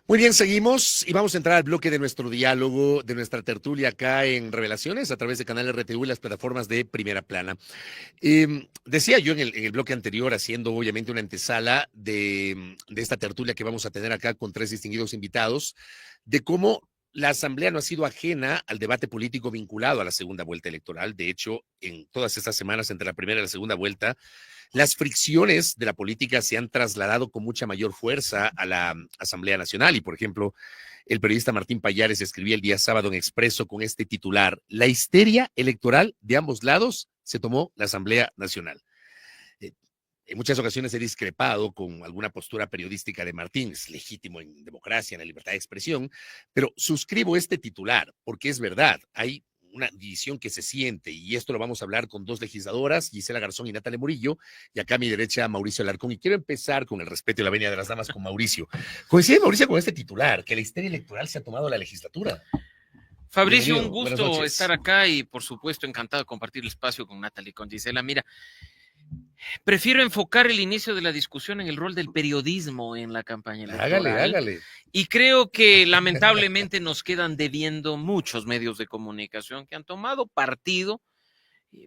Muy bien, seguimos y vamos a entrar al bloque de nuestro diálogo, de nuestra tertulia acá en Revelaciones a través de Canal RTU y las plataformas de Primera Plana. Decía yo en el bloque anterior, haciendo obviamente una antesala de esta tertulia que vamos a tener acá con tres distinguidos invitados, de cómo la Asamblea no ha sido ajena al debate político vinculado a la segunda vuelta electoral. De hecho, en todas estas semanas entre la primera y la segunda vuelta, las fricciones de la política se han trasladado con mucha mayor fuerza a la Asamblea Nacional y, por ejemplo, el periodista Martín Payares escribía el día sábado en Expreso con este titular: la histeria electoral de ambos lados se tomó la Asamblea Nacional. En muchas ocasiones he discrepado con alguna postura periodística de Martín, es legítimo en democracia, en la libertad de expresión, pero suscribo este titular porque es verdad, hay una división que se siente, y esto lo vamos a hablar con dos legisladoras, Gisela Garzón y Natalia Murillo, y acá a mi derecha Mauricio Alarcón. Y quiero empezar con el respeto y la venia de las damas con Mauricio. Coincide Mauricio con este titular, que la histeria electoral se ha tomado la legislatura. Fabricio, Bienvenido, un buenas gusto noches. estar acá y por supuesto encantado de compartir el espacio con Natalie y con Gisela. Mira, prefiero enfocar el inicio de la discusión en el rol del periodismo en la campaña electoral. Hágale. Y creo que lamentablemente nos quedan debiendo muchos medios de comunicación que han tomado partido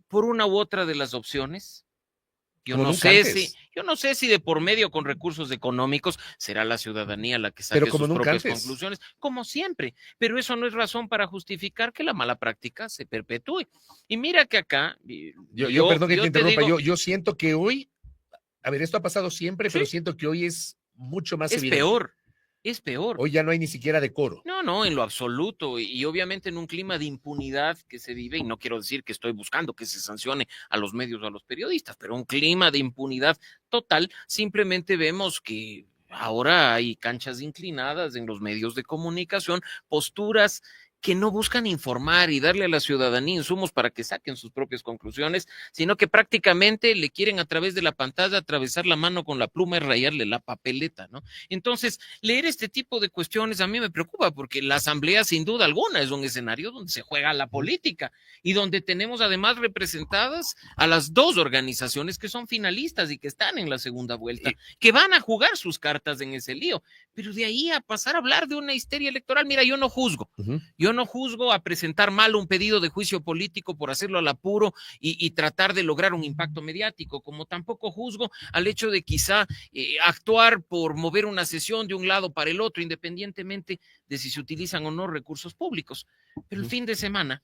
por una u otra de las opciones. Yo Como no nunca sé si, antes. yo no sé si de por medio con recursos económicos será la ciudadanía la que Pero saque como sus nunca propias antes. conclusiones, como siempre, pero eso no es razón para justificar que la mala práctica se perpetúe. Y mira que acá, Perdón que te yo te interrumpa, digo, yo siento que hoy, a ver, esto ha pasado siempre, sí, pero siento que hoy es mucho más es evidente. peor, es peor. Hoy ya no hay ni siquiera decoro. No, no, en lo absoluto. Y obviamente en un clima de impunidad que se vive, y no quiero decir que estoy buscando que se sancione a los medios o a los periodistas, pero un clima de impunidad total, simplemente vemos que ahora hay canchas inclinadas en los medios de comunicación, posturas que no buscan informar y darle a la ciudadanía insumos para que saquen sus propias conclusiones, sino que prácticamente le quieren a través de la pantalla atravesar la mano con la pluma y rayarle la papeleta, ¿no? Entonces, leer este tipo de cuestiones a mí me preocupa porque la Asamblea sin duda alguna es un escenario donde se juega la política y donde tenemos además representadas a las dos organizaciones que son finalistas y que están en la segunda vuelta, que van a jugar sus cartas en ese lío. Pero de ahí a pasar a hablar de una histeria electoral, mira, yo no juzgo a presentar mal un pedido de juicio político por hacerlo al apuro y tratar de lograr un impacto mediático, como tampoco juzgo al hecho de quizá actuar por mover una sesión de un lado para el otro, independientemente de si se utilizan o no recursos públicos. Pero el fin de semana,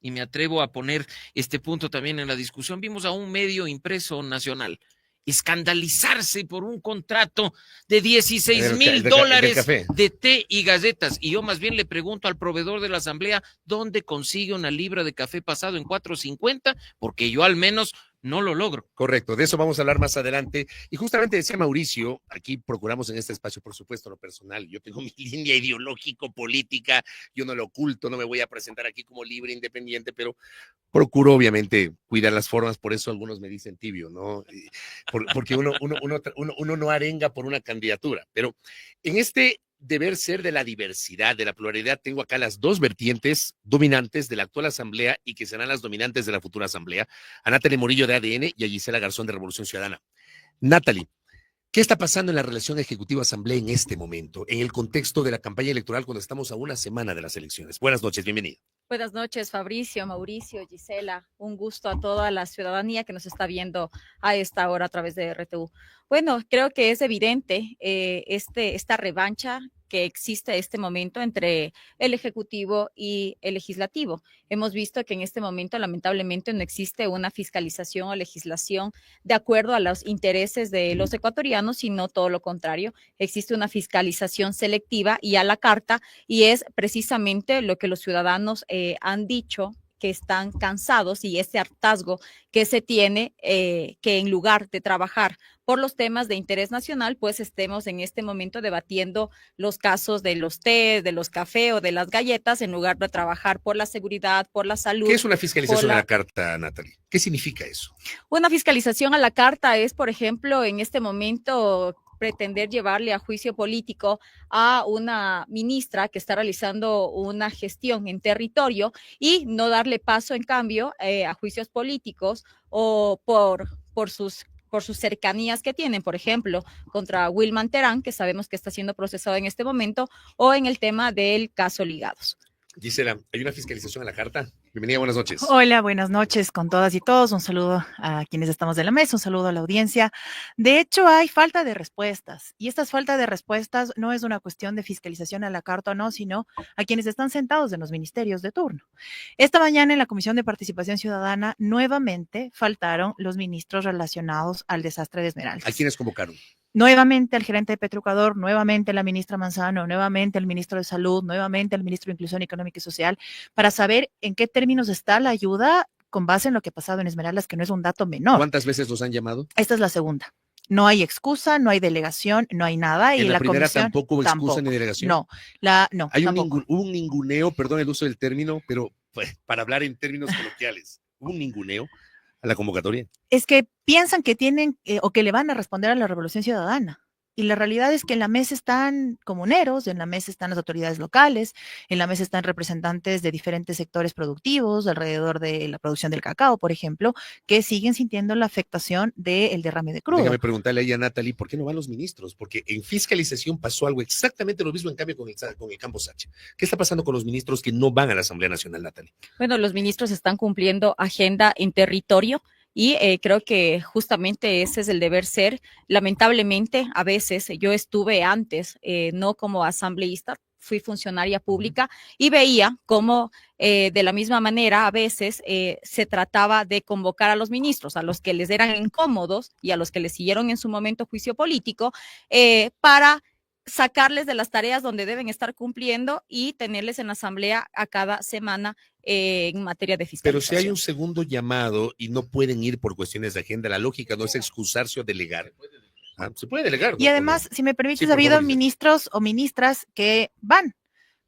y me atrevo a poner este punto también en la discusión, vimos a un medio impreso nacional escandalizarse por un contrato de 16 mil Del dólares café. de té y galletas. Y yo más bien le pregunto al proveedor de la asamblea dónde consigue una libra de café pasado en 4.50, porque yo al menos no lo logro. Correcto, de eso vamos a hablar más adelante. Y justamente decía Mauricio, aquí procuramos en este espacio, por supuesto, lo personal. Yo tengo mi línea ideológico-política, yo no lo oculto, no me voy a presentar aquí como libre, independiente, pero procuro obviamente cuidar las formas, por eso algunos me dicen tibio, ¿no? Porque uno no arenga por una candidatura, pero en este deber ser de la diversidad, de la pluralidad, tengo acá las dos vertientes dominantes de la actual asamblea y que serán las dominantes de la futura asamblea, a Natalie Murillo de ADN y a Gisela Garzón de Revolución Ciudadana. Natalie, ¿qué está pasando en la relación ejecutivo-asamblea en este momento, en el contexto de la campaña electoral cuando estamos a una semana de las elecciones? Buenas noches, bienvenido. Buenas noches, Fabricio, Mauricio, Gisela. Un gusto a toda la ciudadanía que nos está viendo a esta hora a través de RTU. Bueno, creo que es evidente esta revancha que existe en este momento entre el Ejecutivo y el Legislativo. Hemos visto que en este momento, lamentablemente, no existe una fiscalización o legislación de acuerdo a los intereses de los ecuatorianos, sino todo lo contrario. Existe una fiscalización selectiva y a la carta, y es precisamente lo que los ciudadanos han dicho, que están cansados, y ese hartazgo que se tiene, que en lugar de trabajar por los temas de interés nacional, pues estemos en este momento debatiendo los casos de los té, de los cafés o de las galletas, en lugar de trabajar por la seguridad, por la salud. ¿Qué es una fiscalización a la carta, Natalie? ¿Qué significa eso? Una fiscalización a la carta es, por ejemplo, en este momento pretender llevarle a juicio político a una ministra que está realizando una gestión en territorio y no darle paso, en cambio, a juicios políticos o por sus por sus cercanías que tienen, por ejemplo, contra Wilman Terán, que sabemos que está siendo procesado en este momento, o en el tema del caso Ligados. Gisela, hay una fiscalización a la carta. Bienvenida, buenas noches. Hola, buenas noches con todas y todos. Un saludo a quienes estamos de la mesa, un saludo a la audiencia. De hecho, hay falta de respuestas y esta falta de respuestas no es una cuestión de fiscalización a la carta o no, sino a quienes están sentados en los ministerios de turno. Esta mañana en la Comisión de Participación Ciudadana nuevamente faltaron los ministros relacionados al desastre de Esmeraldas. ¿A quiénes convocaron? Nuevamente el gerente de Petroecuador, nuevamente la ministra Manzano, nuevamente el ministro de Salud, nuevamente el ministro de Inclusión Económica y Social, para saber en qué términos está la ayuda con base en lo que ha pasado en Esmeraldas, que no es un dato menor. ¿Cuántas veces los han llamado? Esta es la segunda. No hay excusa, no hay delegación, no hay nada. En y la primera comisión tampoco hubo excusa ni delegación. No, Hay tampoco. un ninguneo, perdón el uso del término, pero pues, para hablar en términos coloquiales, un ninguneo a la convocatoria. Es que piensan que tienen o que le van a responder a la Revolución Ciudadana. Y la realidad es que en la mesa están comuneros, en la mesa están las autoridades locales, en la mesa están representantes de diferentes sectores productivos alrededor de la producción del cacao, por ejemplo, que siguen sintiendo la afectación del derrame de crudo. Déjame preguntarle ahí a Natalie, ¿por qué no van los ministros? Porque en fiscalización pasó algo exactamente lo mismo en cambio con el campo Sacha. ¿Qué está pasando con los ministros que no van a la Asamblea Nacional, Natalie? Bueno, los ministros están cumpliendo agenda en territorio. Y creo que justamente ese es el deber ser. Lamentablemente, a veces yo estuve antes, no como asambleísta, fui funcionaria pública y veía cómo de la misma manera a veces se trataba de convocar a los ministros, a los que les eran incómodos y a los que les siguieron en su momento juicio político, para sacarles de las tareas donde deben estar cumpliendo y tenerles en la asamblea a cada semana en materia de fiscalización. Pero si hay un segundo llamado y no pueden ir por cuestiones de agenda, la lógica no es excusarse o delegar. Se puede delegar, ¿no? Y además, si me permites, Sí, ha habido favor, ministros o ministras que van.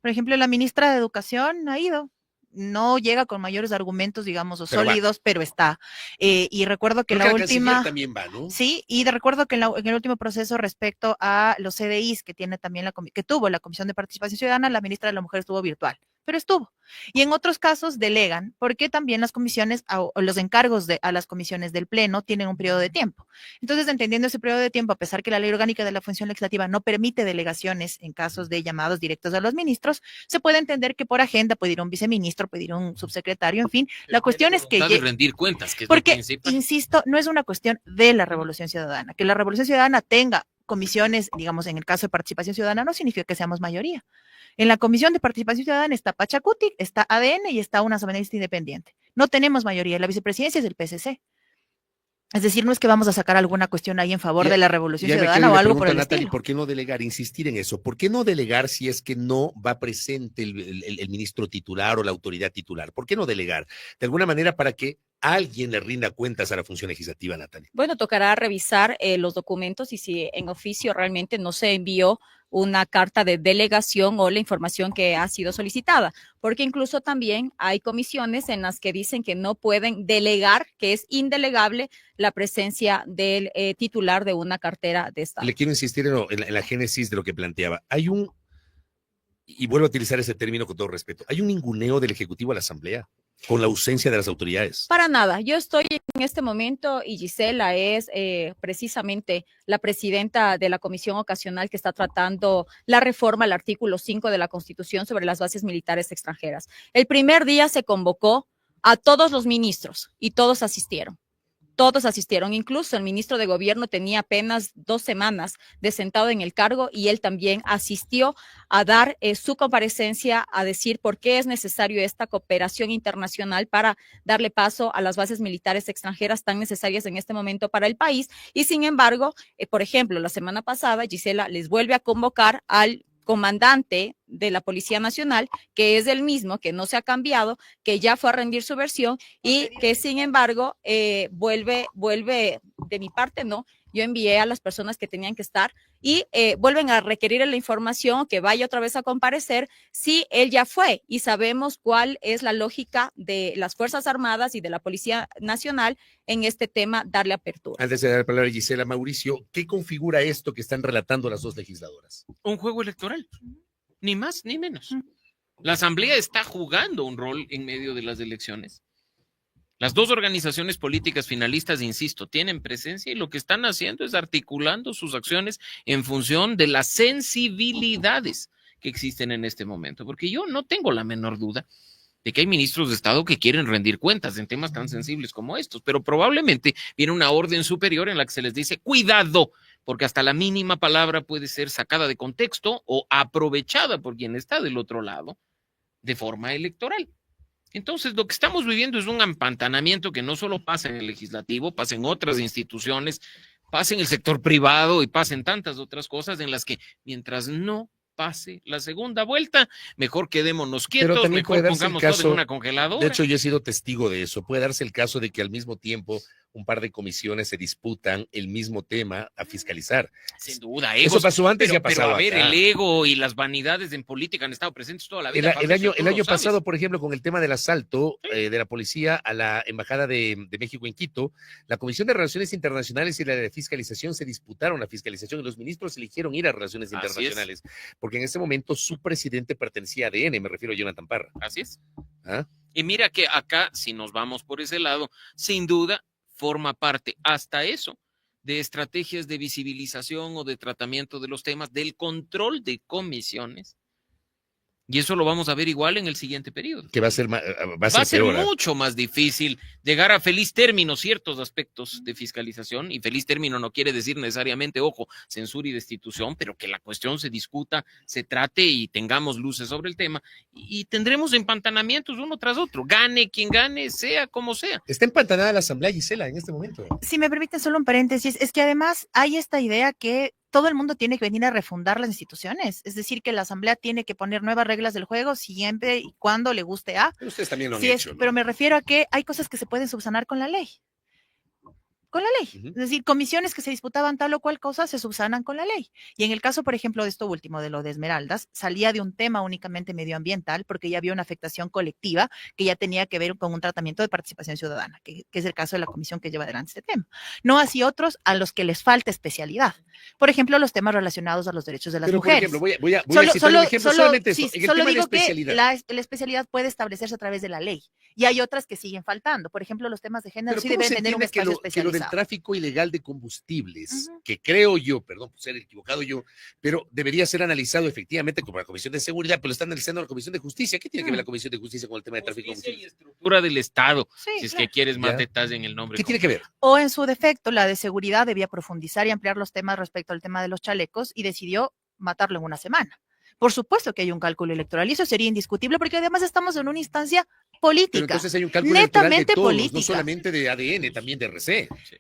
Por ejemplo, la ministra de Educación ha ido. No llega con mayores argumentos, digamos, o pero sólidos, pero está. Y recuerdo que creo la que última... también va, ¿no? Sí, y recuerdo que en el último proceso respecto a los CDIs que tiene también que tuvo la Comisión de Participación Ciudadana, la ministra de la Mujer estuvo virtual, pero estuvo. Y en otros casos delegan, porque también las comisiones o los encargos a las comisiones del Pleno tienen un periodo de tiempo. Entonces, entendiendo ese periodo de tiempo, a pesar que la ley orgánica de la función legislativa no permite delegaciones en casos de llamados directos a los ministros, se puede entender que por agenda puede ir un viceministro, puede ir un subsecretario, en fin. La cuestión es que... de rendir cuentas, que es porque, lo principal. insisto, no es una cuestión de la Revolución Ciudadana. Que la Revolución Ciudadana tenga comisiones, digamos, en el caso de participación ciudadana, no significa que seamos mayoría. En la Comisión de Participación Ciudadana está Pachacuti, está ADN y está una asambleísta independiente. No tenemos mayoría, la vicepresidencia es del PSC. Es decir, no es que vamos a sacar alguna cuestión ahí en favor de la Revolución Ciudadana o algo por el Natalie, estilo. ¿por qué no delegar? Insistir en eso. ¿Por qué no delegar si es que no va presente el ministro titular o la autoridad titular? ¿Por qué no delegar? De alguna manera para que alguien le rinda cuentas a la función legislativa, Natalie. Bueno, tocará revisar los documentos y si en oficio realmente no se envió una carta de delegación o la información que ha sido solicitada, porque incluso también hay comisiones en las que dicen que no pueden delegar, que es indelegable la presencia del titular de una cartera de Estado. Le quiero insistir en la génesis de lo que planteaba. Hay y vuelvo a utilizar ese término con todo respeto, hay un ninguneo del Ejecutivo a la Asamblea con la ausencia de las autoridades. Para nada, yo estoy en este momento y Gisela es precisamente la presidenta de la comisión ocasional que está tratando la reforma al artículo 5 de la Constitución sobre las bases militares extranjeras. El primer día se convocó a todos los ministros y todos asistieron. Todos asistieron, incluso el ministro de Gobierno tenía apenas 2 semanas de sentado en el cargo y él también asistió a dar su comparecencia, a decir por qué es necesario esta cooperación internacional para darle paso a las bases militares extranjeras tan necesarias en este momento para el país. Y sin embargo, por ejemplo, la semana pasada Gisela les vuelve a convocar al comandante de la Policía Nacional, que es el mismo, que no se ha cambiado, que ya fue a rendir su versión y que sin embargo vuelve, de mi parte no, yo envié a las personas que tenían que estar y vuelven a requerir la información, que vaya otra vez a comparecer, si él ya fue y sabemos cuál es la lógica de las Fuerzas Armadas y de la Policía Nacional en este tema, darle apertura. Antes de dar la palabra a Gisela, Mauricio, ¿qué configura esto que están relatando las dos legisladoras? Un juego electoral, ni más ni menos. La Asamblea está jugando un rol en medio de las elecciones. Las dos organizaciones políticas finalistas, insisto, tienen presencia y lo que están haciendo es articulando sus acciones en función de las sensibilidades que existen en este momento, porque yo no tengo la menor duda de que hay ministros de Estado que quieren rendir cuentas en temas tan sensibles como estos, pero probablemente viene una orden superior en la que se les dice cuidado, porque hasta la mínima palabra puede ser sacada de contexto o aprovechada por quien está del otro lado de forma electoral. Entonces, lo que estamos viviendo es un empantanamiento que no solo pasa en el legislativo, pasa en otras instituciones, pasa en el sector privado y pasa en tantas otras cosas en las que mientras no pase la segunda vuelta, mejor quedémonos quietos, mejor pongamos todo en una congeladora. De hecho, yo he sido testigo de eso. Puede darse el caso de que al mismo tiempo un par de comisiones se disputan el mismo tema a fiscalizar. Sin duda, egos, eso pasó antes y ha pasado pero a ver, acá. el ego y las vanidades en política han estado presentes toda la vida. El año pasado, por ejemplo, con el tema del asalto de la policía a la Embajada de México en Quito, la Comisión de Relaciones Internacionales y la de Fiscalización se disputaron la fiscalización y los ministros eligieron ir a Relaciones Internacionales, porque en ese momento su presidente pertenecía a ADN, me refiero a Jonathan Parra. Así es. ¿Ah? Y mira que acá, si nos vamos por ese lado, sin duda forma parte hasta eso de estrategias de visibilización o de tratamiento de los temas, del control de comisiones. Y eso lo vamos a ver igual en el siguiente periodo. Que va a ser mucho más difícil llegar a feliz término ciertos aspectos de fiscalización, y feliz término no quiere decir necesariamente, ojo, censura y destitución, pero que la cuestión se discuta, se trate y tengamos luces sobre el tema, y tendremos empantanamientos uno tras otro, gane quien gane, sea como sea. Está empantanada la Asamblea, Gisela, en este momento. Si me permiten solo un paréntesis, es que además hay esta idea que todo el mundo tiene que venir a refundar las instituciones, es decir, que la Asamblea tiene que poner nuevas reglas del juego siempre y cuando le guste a. Pero ustedes también lo han Sí, hecho, ¿no? Pero me refiero a que hay cosas que se pueden subsanar con la ley. Con la ley. Es decir, comisiones que se disputaban tal o cual cosa se subsanan con la ley. Y en el caso, por ejemplo, de esto último, de lo de Esmeraldas, salía de un tema únicamente medioambiental porque ya había una afectación colectiva que ya tenía que ver con un tratamiento de participación ciudadana, que es el caso de la comisión que lleva adelante este tema. No así otros a los que les falta especialidad. Por ejemplo, los temas relacionados a los derechos de las mujeres. Por ejemplo, voy a citar un ejemplo solamente eso. En el solo tema digo de especialidad. que la especialidad puede establecerse a través de la ley. Y hay otras que siguen faltando. Por ejemplo, los temas de género Pero sí ¿cómo deben se tener un entiende espacio que lo del especializado. tráfico ilegal de combustibles, que creo yo, perdón por ser equivocado yo, pero debería ser analizado efectivamente como la Comisión de Seguridad, pero lo está analizando la Comisión de Justicia? ¿Qué tiene que ver la Comisión de Justicia con el tema de tráfico de combustibles? Y estructura del Estado, Sí, si es claro. que quieres más Ya. detalle en el nombre. ¿Qué tiene que ver? O en su defecto, la de seguridad debía profundizar y ampliar los temas respecto al tema de los chalecos y decidió matarlo en una semana. Por supuesto que hay un cálculo electoral y eso sería indiscutible porque además estamos en una instancia política. Pero entonces hay un cálculo electoral de netamente todos, política. no solamente de ADN, también de RC. Hay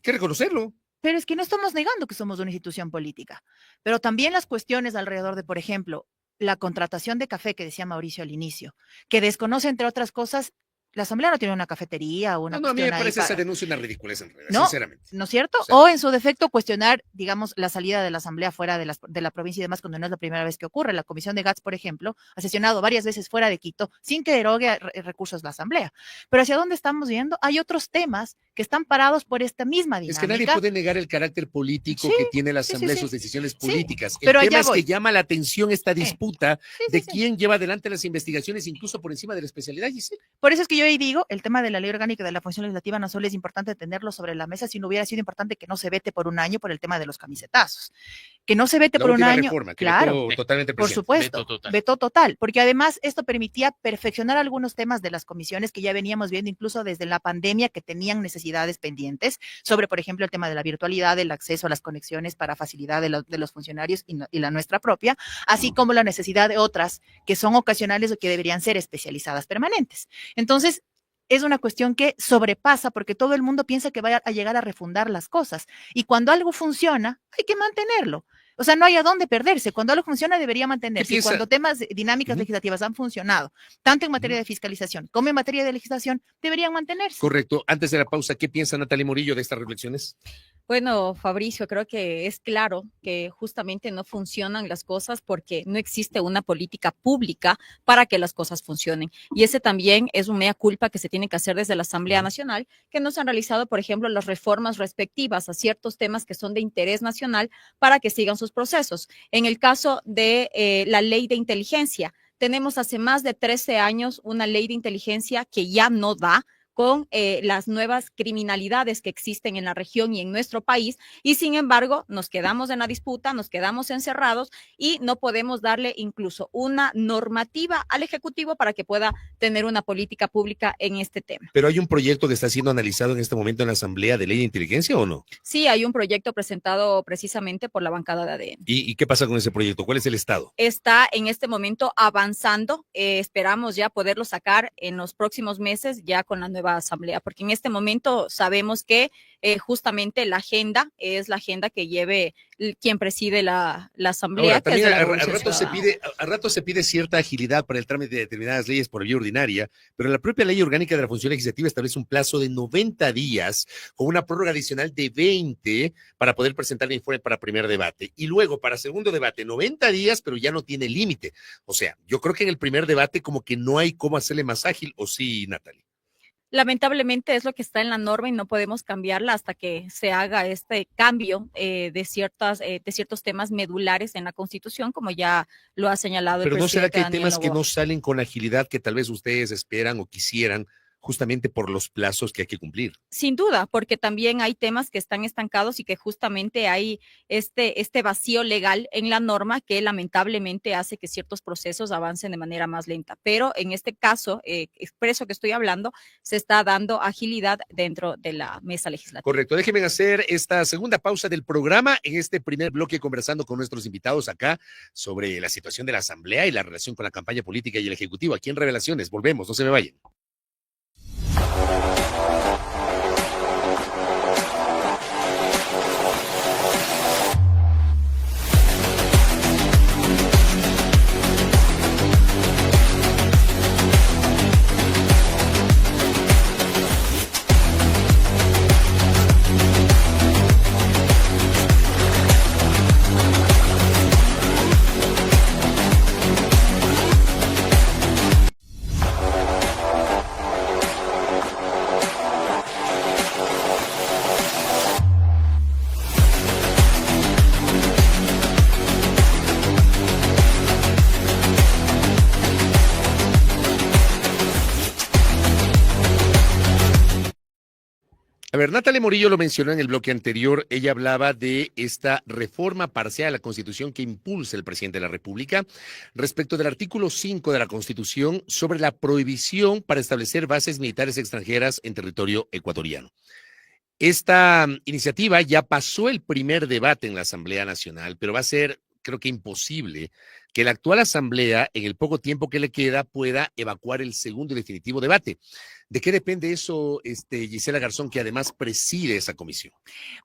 que reconocerlo. Pero es que no estamos negando que somos una institución política, pero también las cuestiones alrededor de, por ejemplo, la contratación de café que decía Mauricio al inicio, que desconoce, entre otras cosas, la Asamblea no tiene una cafetería o una No, a mí me cuestión ahí parece esa para- denuncia una ridiculez en realidad, ¿No? sinceramente. ¿No es cierto? O sea- O en su defecto cuestionar, digamos, la salida de la Asamblea fuera de la provincia y demás, cuando no es la primera vez que ocurre. La Comisión de GATS, por ejemplo, ha sesionado varias veces fuera de Quito sin que derogue recursos la Asamblea. Pero ¿hacia dónde estamos yendo? Hay otros temas que están parados por esta misma dinámica. Es que nadie puede negar el carácter político Sí, que tiene la sí, Asamblea y sí. sus decisiones Sí, políticas. pero el allá tema es voy. que llama la atención esta disputa de sí. quién lleva adelante las investigaciones, incluso por encima de la especialidad, Gisela. Por eso es que yo ahí digo, el tema de la ley orgánica de la función legislativa no solo es importante tenerlo sobre la mesa, sino hubiera sido importante que no se vete por un año por el tema de los camisetazos. Que no se vete La por un última año. reforma, que Claro, vetó totalmente el por presidente. supuesto, Veto vetó total. total, porque además esto permitía perfeccionar algunos temas de las comisiones que ya veníamos viendo incluso desde la pandemia que tenían necesidades pendientes sobre, por ejemplo, el tema de la virtualidad, el acceso a las conexiones para facilidad de los funcionarios y la nuestra propia, así como la necesidad de otras que son ocasionales o que deberían ser especializadas permanentes. Entonces, es una cuestión que sobrepasa porque todo el mundo piensa que va a llegar a refundar las cosas. Y cuando algo funciona, hay que mantenerlo. O sea, no hay a dónde perderse. Cuando algo funciona, debería mantenerse. Y piensa? cuando temas de dinámicas Ujú. legislativas han funcionado, tanto en materia Ujú. de fiscalización como en materia de legislación, deberían mantenerse. Correcto. Antes de la pausa, ¿qué piensa Natalia Murillo de estas reflexiones? Bueno, Fabricio, creo que es claro que justamente no funcionan las cosas porque no existe una política pública para que las cosas funcionen. Y ese también es un mea culpa que se tiene que hacer desde la Asamblea Nacional, que no se han realizado, por ejemplo, las reformas respectivas a ciertos temas que son de interés nacional para que sigan sus procesos. En el caso de la ley de inteligencia, tenemos hace más de 13 años una ley de inteligencia que ya no da con las nuevas criminalidades que existen en la región y en nuestro país, y sin embargo nos quedamos en la disputa, nos quedamos encerrados y no podemos darle incluso una normativa al Ejecutivo para que pueda tener una política pública en este tema. ¿Pero hay un proyecto que está siendo analizado en este momento en la Asamblea de Ley de Inteligencia o no? Sí, hay un proyecto presentado precisamente por la bancada de ADN. ¿Y qué pasa con ese proyecto? ¿Cuál es el estado? Está en este momento avanzando, esperamos ya poderlo sacar en los próximos meses ya con la nueva asamblea, porque en este momento sabemos que justamente la agenda es la agenda que lleve quien preside la asamblea. Ahora, también que es de la a Revolución rato se pide cierta agilidad para el trámite de determinadas leyes por vía ordinaria, pero la propia Ley Orgánica de la Función Legislativa establece un plazo de 90 días con una prórroga adicional de 20 para poder presentar el informe para primer debate. Y luego, para segundo debate, 90 días, pero ya no tiene límite. O sea, yo creo que en el primer debate como que no hay cómo hacerle más ágil, ¿o sí, Natalie? Lamentablemente es lo que está en la norma y no podemos cambiarla hasta que se haga este cambio de ciertos temas medulares en la Constitución, como ya lo ha señalado el Pero ¿no será presidente que hay Daniel temas que Noboa? no salen con agilidad que tal vez ustedes esperan o quisieran justamente por los plazos que hay que cumplir? Sin duda, porque también hay temas que están estancados y que justamente hay este vacío legal en la norma que lamentablemente hace que ciertos procesos avancen de manera más lenta. Pero en este caso expreso que estoy hablando, se está dando agilidad dentro de la mesa legislativa. Correcto. Déjenme hacer esta segunda pausa del programa en este primer bloque conversando con nuestros invitados acá sobre la situación de la Asamblea y la relación con la campaña política y el Ejecutivo. Aquí en Revelaciones. Volvemos, no se me vayan. A ver, Natalia Morillo lo mencionó en el bloque anterior. Ella hablaba de esta reforma parcial a la Constitución que impulsa el presidente de la República respecto del artículo 5 de la Constitución sobre la prohibición para establecer bases militares extranjeras en territorio ecuatoriano. Esta iniciativa ya pasó el primer debate en la Asamblea Nacional, pero va a ser, creo que imposible que la actual Asamblea, en el poco tiempo que le queda, pueda evacuar el segundo y definitivo debate. ¿De qué depende eso, Gisela Garzón, que además preside esa comisión?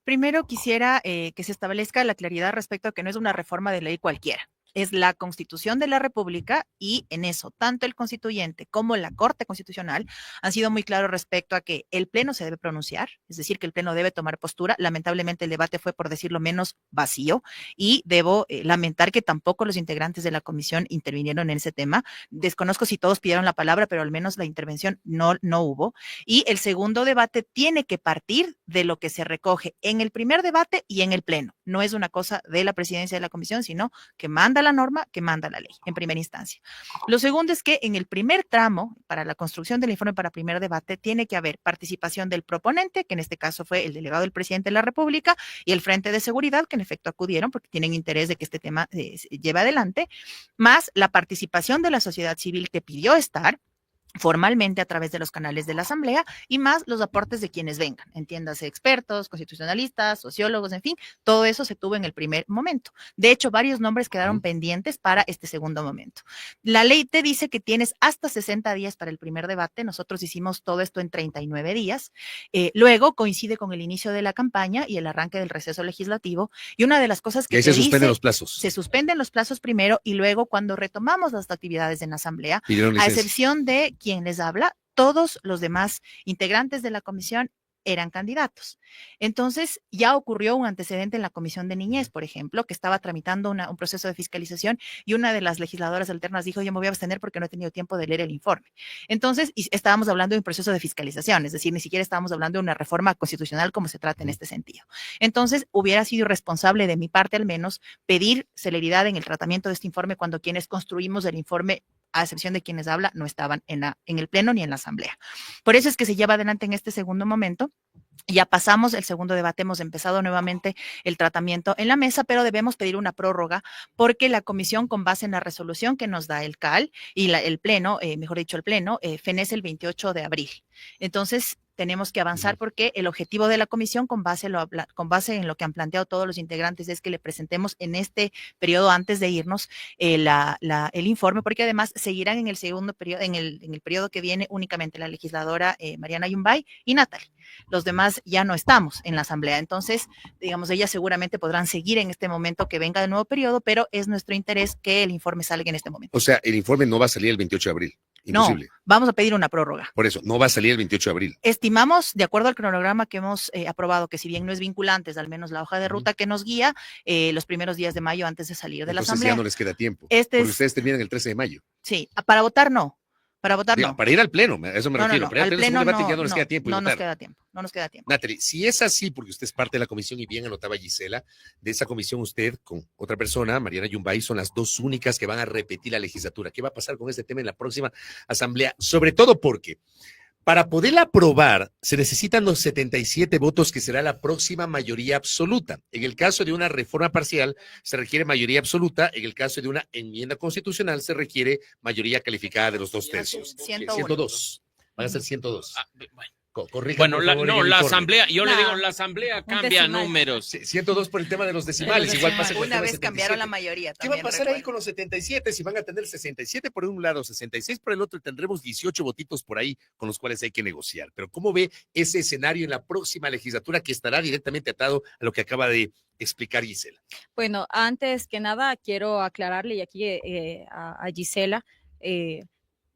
Primero quisiera que se establezca la claridad respecto a que no es una reforma de ley cualquiera. Es la Constitución de la República y en eso, tanto el constituyente como la Corte Constitucional han sido muy claros respecto a que el Pleno se debe pronunciar, es decir, que el Pleno debe tomar postura. Lamentablemente el debate fue, por decirlo menos, vacío y debo lamentar que tampoco los integrantes de la comisión intervinieron en ese tema. Desconozco si todos pidieron la palabra, pero al menos la intervención no hubo. Y el segundo debate tiene que partir de lo que se recoge en el primer debate y en el Pleno. No es una cosa de la presidencia de la comisión, sino que manda la norma, que manda la ley en primera instancia. Lo segundo es que en el primer tramo, para la construcción del informe para primer debate, tiene que haber participación del proponente, que en este caso fue el delegado del presidente de la República, y el Frente de Seguridad, que en efecto acudieron porque tienen interés de que este tema se lleve adelante, más la participación de la sociedad civil que pidió estar formalmente a través de los canales de la Asamblea y más los aportes de quienes vengan, entiéndase expertos, constitucionalistas, sociólogos, en fin, todo eso se tuvo en el primer momento. De hecho, varios nombres quedaron pendientes para este segundo momento. La ley te dice que tienes hasta 60 días para el primer debate, nosotros hicimos todo esto en 39 días, luego coincide con el inicio de la campaña y el arranque del receso legislativo, y una de las cosas que se suspenden los plazos. Se suspenden los plazos primero y luego cuando retomamos las actividades en la Asamblea, a excepción de quien les habla, todos los demás integrantes de la comisión eran candidatos. Entonces, ya ocurrió un antecedente en la Comisión de Niñez, por ejemplo, que estaba tramitando un proceso de fiscalización y una de las legisladoras alternas dijo, yo me voy a abstener porque no he tenido tiempo de leer el informe. Entonces, estábamos hablando de un proceso de fiscalización, es decir, ni siquiera estábamos hablando de una reforma constitucional como se trata en este sentido. Entonces, hubiera sido irresponsable de mi parte al menos pedir celeridad en el tratamiento de este informe cuando quienes construimos el informe a excepción de quienes habla, no estaban en el pleno ni en la asamblea. Por eso es que se lleva adelante en este segundo momento. Ya pasamos el segundo debate, hemos empezado nuevamente el tratamiento en la mesa, pero debemos pedir una prórroga porque la comisión, con base en la resolución que nos da el CAL y el pleno, mejor dicho, el pleno, fenece el 28 de abril. Entonces, tenemos que avanzar porque el objetivo de la comisión, con base en lo que han planteado todos los integrantes, es que le presentemos en este periodo, antes de irnos, el informe, porque además seguirán en el segundo periodo, en el periodo que viene, únicamente la legisladora Mariana Yumbay y Natalie. Los demás ya no estamos en la asamblea. Entonces, digamos, ellas seguramente podrán seguir en este momento que venga el nuevo periodo, pero es nuestro interés que el informe salga en este momento. O sea, el informe no va a salir el 28 de abril. Imposible. No, vamos a pedir una prórroga. Por eso, no va a salir el 28 de abril. Estimamos, de acuerdo al cronograma que hemos aprobado, que si bien no es vinculante, es al menos la hoja de ruta que nos guía, los primeros días de mayo antes de salir de la asamblea. Entonces ya no les queda tiempo. Porque ustedes terminan el 13 de mayo. Sí, para votar no. Para votar no. Para ir al pleno, a eso me refiero. Para ir al pleno debate ya no les queda tiempo. No nos queda tiempo. No nos queda tiempo. Natalie, si es así, porque usted es parte de la comisión y bien anotaba Gisela, de esa comisión usted con otra persona, Mariana Yumbay, son las dos únicas que van a repetir la legislatura. ¿Qué va a pasar con este tema en la próxima asamblea? Sobre todo porque para poderla aprobar se necesitan los 77 votos, que será la próxima mayoría absoluta. En el caso de una reforma parcial se requiere mayoría absoluta, en el caso de una enmienda constitucional se requiere mayoría calificada de los 2/3. 102. Van a ser 102. Bueno, la asamblea, yo le digo, la asamblea cambia números. 102 por el tema de los decimales, igual pasa con una vez 77. cambiaron la mayoría. ¿Qué va a pasar ahí con los 77? Si van a tener 67 por un lado, 66 por el otro, tendremos 18 votitos por ahí con los cuales hay que negociar. Pero ¿cómo ve ese escenario en la próxima legislatura, que estará directamente atado a lo que acaba de explicar Gisela? Bueno, antes que nada quiero aclararle y aquí a Gisela,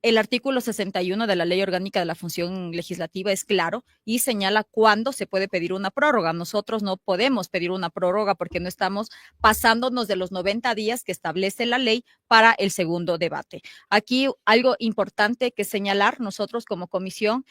el artículo 61 de la Ley Orgánica de la Función Legislativa es claro y señala cuándo se puede pedir una prórroga. Nosotros no podemos pedir una prórroga porque no estamos pasándonos de los 90 días que establece la ley para el segundo debate. Aquí algo importante que señalar: nosotros como comisión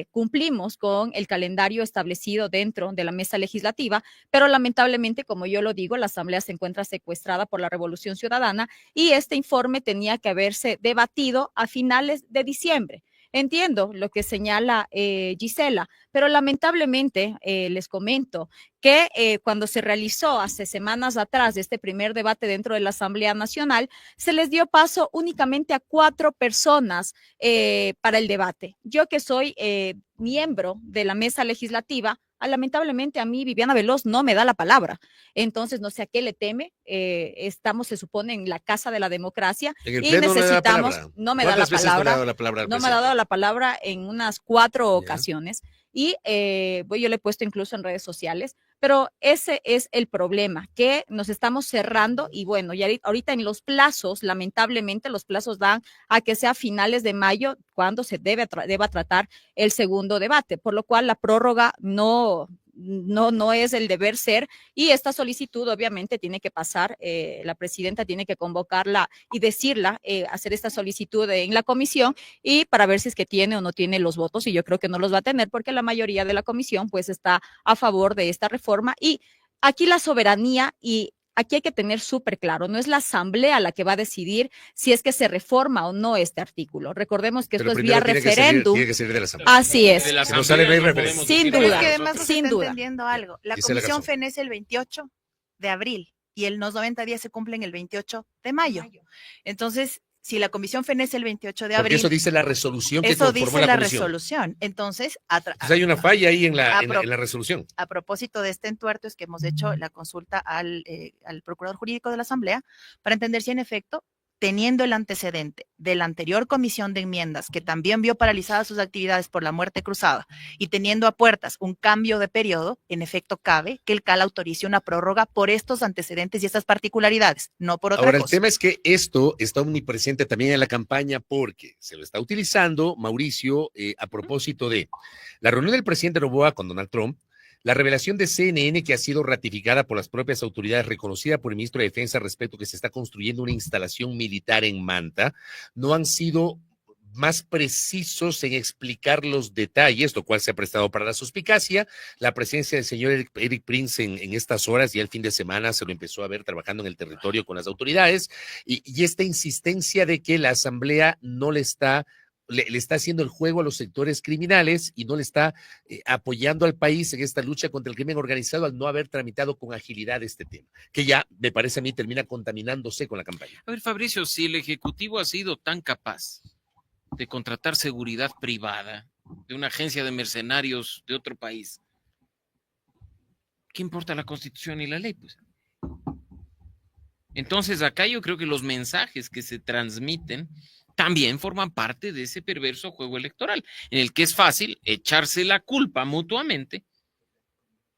cumplimos con el calendario establecido dentro de la mesa legislativa, pero lamentablemente, como yo lo digo, la Asamblea se encuentra secuestrada por la Revolución Ciudadana y este informe tenía que haberse debatido a finales de diciembre. Entiendo lo que señala Gisela, pero lamentablemente les comento que cuando se realizó hace semanas atrás este primer debate dentro de la Asamblea Nacional, se les dio paso únicamente a 4 personas para el debate. Yo, que soy miembro de la mesa legislativa, lamentablemente a mí Viviana Veloz no me da la palabra. Entonces no sé a qué le teme. Estamos, se supone, en la casa de la democracia y necesitamos, no me da la palabra, no me ha dado la palabra en unas 4 ocasiones. Y yo le he puesto incluso en redes sociales, pero ese es el problema, que nos estamos cerrando y bueno, ya ahorita en los plazos, lamentablemente los plazos dan a que sea finales de mayo cuando se deba tratar el segundo debate, por lo cual la prórroga no es el deber ser, y esta solicitud obviamente tiene que pasar, la presidenta tiene que convocarla y decirla, hacer esta solicitud en la comisión y para ver si es que tiene o no tiene los votos, y yo creo que no los va a tener porque la mayoría de la comisión pues está a favor de esta reforma. Y aquí la soberanía, y aquí hay que tener súper claro, no es la Asamblea la que va a decidir si es que se reforma o no este artículo. Recordemos que esto es vía referéndum. Tiene que ser de la Asamblea. Así es. Si no sale, no hay referéndum. Sin duda. Es que además no se está duda. entendiendo algo. La comisión fenece el 28 de abril y los 90 días se cumplen el 28 de mayo. Entonces, si la comisión fenece el 28 de abril. Porque eso dice la resolución que eso conformó dice la comisión. Resolución. Entonces, hay una falla ahí en la resolución. A propósito de este entuerto, es que hemos hecho la consulta al procurador jurídico de la Asamblea para entender si en efecto, teniendo el antecedente de la anterior comisión de enmiendas, que también vio paralizadas sus actividades por la muerte cruzada, y teniendo a puertas un cambio de periodo, en efecto cabe que el CAL autorice una prórroga por estos antecedentes y estas particularidades, no por otra cosa. Ahora, el tema es que esto está omnipresente también en la campaña porque se lo está utilizando, Mauricio, a propósito de la reunión del presidente Noboa con Donald Trump, la revelación de CNN, que ha sido ratificada por las propias autoridades, reconocida por el ministro de Defensa respecto a que se está construyendo una instalación militar en Manta, no han sido más precisos en explicar los detalles, lo cual se ha prestado para la suspicacia. La presencia del señor Eric Prince en estas horas y el fin de semana se lo empezó a ver trabajando en el territorio con las autoridades y esta insistencia de que la Asamblea no le está haciendo el juego a los sectores criminales y no le está apoyando al país en esta lucha contra el crimen organizado al no haber tramitado con agilidad este tema, que ya, me parece a mí, termina contaminándose con la campaña. A ver, Fabricio, si el Ejecutivo ha sido tan capaz de contratar seguridad privada de una agencia de mercenarios de otro país, ¿qué importa la Constitución y la ley? Pues entonces acá yo creo que los mensajes que se transmiten también forman parte de ese perverso juego electoral, en el que es fácil echarse la culpa mutuamente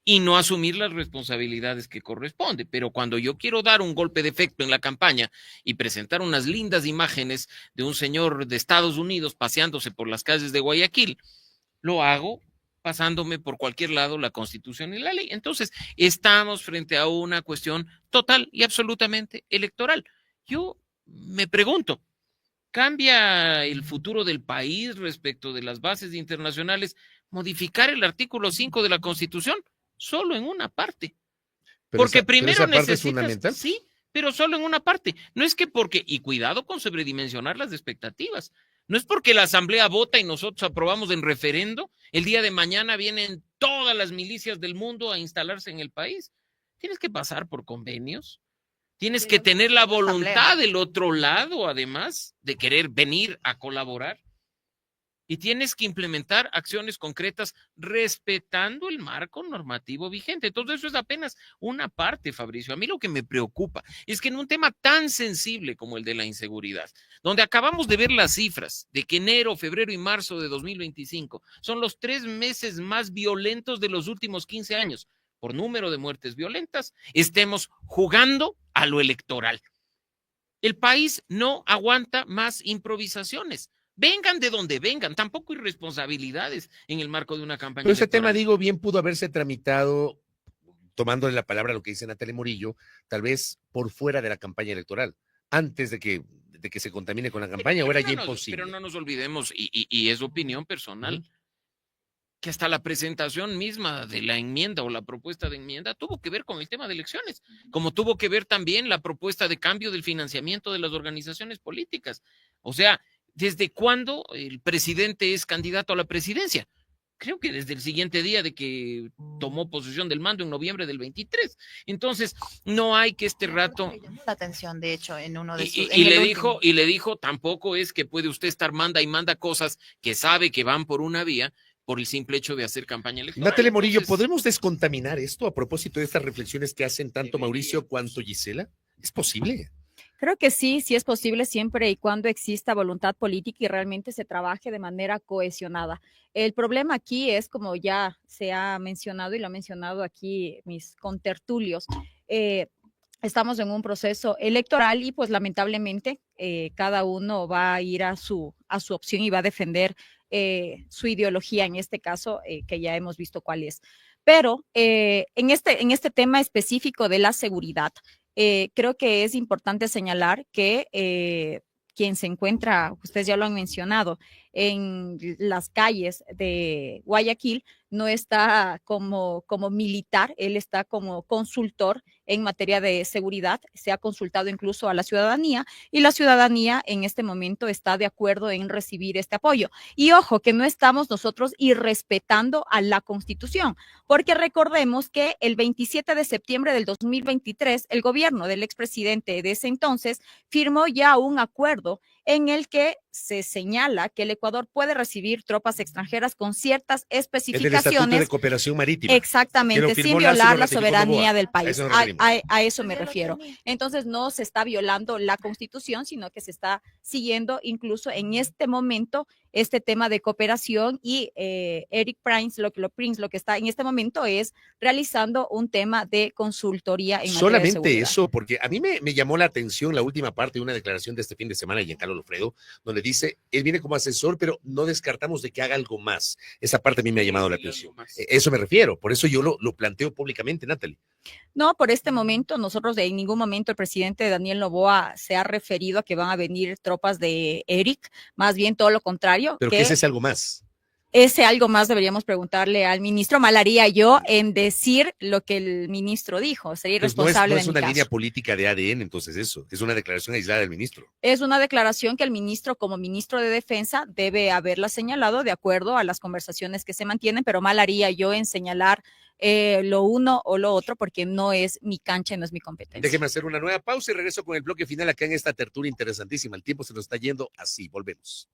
y no asumir las responsabilidades que corresponde. Pero cuando yo quiero dar un golpe de efecto en la campaña y presentar unas lindas imágenes de un señor de Estados Unidos paseándose por las calles de Guayaquil, lo hago pasándome por cualquier lado la Constitución y la ley. Entonces, estamos frente a una cuestión total y absolutamente electoral. Yo me pregunto, ¿cambia el futuro del país respecto de las bases internacionales modificar el artículo 5 de la Constitución? Solo en una parte. Porque primero esa parte necesitas, es fundamental. sí, pero solo en una parte. No es que porque, y cuidado con sobredimensionar las expectativas, no es porque la Asamblea vota y nosotros aprobamos en referendo, el día de mañana vienen todas las milicias del mundo a instalarse en el país. Tienes que pasar por convenios, tienes que tener la voluntad del otro lado, además, de querer venir a colaborar. Y tienes que implementar acciones concretas respetando el marco normativo vigente. Todo eso es apenas una parte, Fabricio. A mí lo que me preocupa es que en un tema tan sensible como el de la inseguridad, donde acabamos de ver las cifras de que enero, febrero y marzo de 2025 son los 3 meses más violentos de los últimos 15 años, por número de muertes violentas, estemos jugando a lo electoral. El país no aguanta más improvisaciones. Vengan de donde vengan, tampoco irresponsabilidades en el marco de una campaña Pero ese electoral. tema, digo, bien pudo haberse tramitado, tomándole la palabra a lo que dice Natalia Morillo, tal vez por fuera de la campaña electoral, antes de que se contamine con la campaña, o era ya imposible. Pero no nos olvidemos, y es opinión personal, que hasta la presentación misma de la enmienda o la propuesta de enmienda tuvo que ver con el tema de elecciones, como tuvo que ver también la propuesta de cambio del financiamiento de las organizaciones políticas. O sea, ¿desde cuándo el presidente es candidato a la presidencia? Creo que desde el siguiente día de que tomó posesión del mando en noviembre del 23. Entonces, no hay que este rato... Me llamó la atención, de hecho, en uno de sus... Y le dijo, tampoco es que puede usted estar manda y manda cosas que sabe que van por una vía por el simple hecho de hacer campaña electoral. Natalia Morillo, ¿podremos descontaminar esto a propósito de estas reflexiones que hacen tanto Mauricio cuanto Gisela? ¿Es posible? Creo que sí, sí es posible siempre y cuando exista voluntad política y realmente se trabaje de manera cohesionada. El problema aquí es, como ya se ha mencionado y lo han mencionado aquí mis contertulios, estamos en un proceso electoral y pues lamentablemente cada uno va a ir a su opción y va a defender su ideología, en este caso, que ya hemos visto cuál es. Pero en este tema específico de la seguridad, creo que es importante señalar que quien se encuentra, ustedes ya lo han mencionado, en las calles de Guayaquil, no está como militar, él está como consultor en materia de seguridad, se ha consultado incluso a la ciudadanía y la ciudadanía en este momento está de acuerdo en recibir este apoyo. Y ojo, que no estamos nosotros irrespetando a la Constitución, porque recordemos que el 27 de septiembre del 2023, el gobierno del expresidente de ese entonces firmó ya un acuerdo en el que se señala que el Ecuador puede recibir tropas extranjeras con ciertas especificaciones. El Estatuto de Cooperación Marítima. Exactamente, sin violar la soberanía del país. A eso me refiero. Entonces no se está violando la Constitución, sino que se está siguiendo incluso en este momento este tema de cooperación y Eric Prince lo que está en este momento es realizando un tema de consultoría en materia de seguridad. Solamente eso, porque a mí me llamó la atención la última parte de una declaración de este fin de semana de Giancarlo Lofredo, donde dice, él viene como asesor, pero no descartamos de que haga algo más. Esa parte a mí me ha llamado la atención. Eso me refiero, por eso yo lo planteo públicamente, Natalie. No, por este momento, nosotros en ningún momento el presidente Daniel Noboa se ha referido a que van a venir tropas de Eric, más bien todo lo contrario. Pero que ese es algo más. Ese algo más deberíamos preguntarle al ministro. Mal haría yo en decir lo que el ministro dijo. Sería irresponsable. No es una línea política de ADN, entonces eso. Es una declaración aislada del ministro. Es una declaración que el ministro, como ministro de Defensa, debe haberla señalado de acuerdo a las conversaciones que se mantienen, pero mal haría yo en señalar lo uno o lo otro, porque no es mi cancha y no es mi competencia. Déjeme hacer una nueva pausa y regreso con el bloque final acá en esta tertulia interesantísima. El tiempo se nos está yendo así. Volvemos.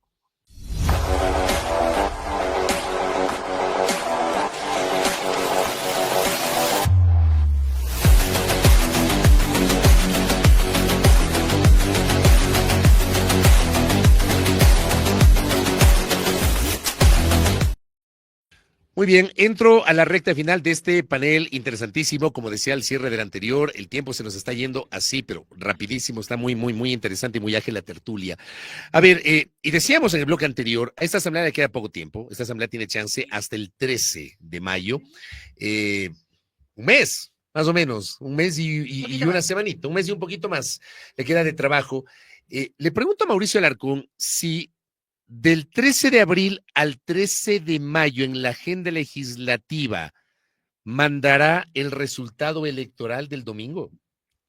Muy bien, entro a la recta final de este panel interesantísimo. Como decía al cierre del anterior, el tiempo se nos está yendo así, pero rapidísimo. Está muy, muy, muy interesante y muy ágil la tertulia. A ver, y decíamos en el bloque anterior, a esta asamblea le queda poco tiempo. Esta asamblea tiene chance hasta el 13 de mayo. Un mes, más o menos, un mes y una semanita, un mes y un poquito más le queda de trabajo. Le pregunto a Mauricio Alarcón si del 13 de abril al 13 de mayo en la agenda legislativa mandará el resultado electoral del domingo.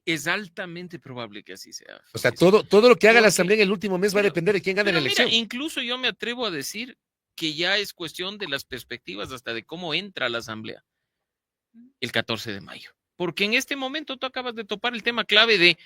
Es altamente probable que así sea. O sea, todo lo que haga la asamblea en el último mes va a depender de quién gane la elección. Mira, incluso yo me atrevo a decir que ya es cuestión de las perspectivas hasta de cómo entra la asamblea el 14 de mayo. Porque en este momento tú acabas de topar el tema clave de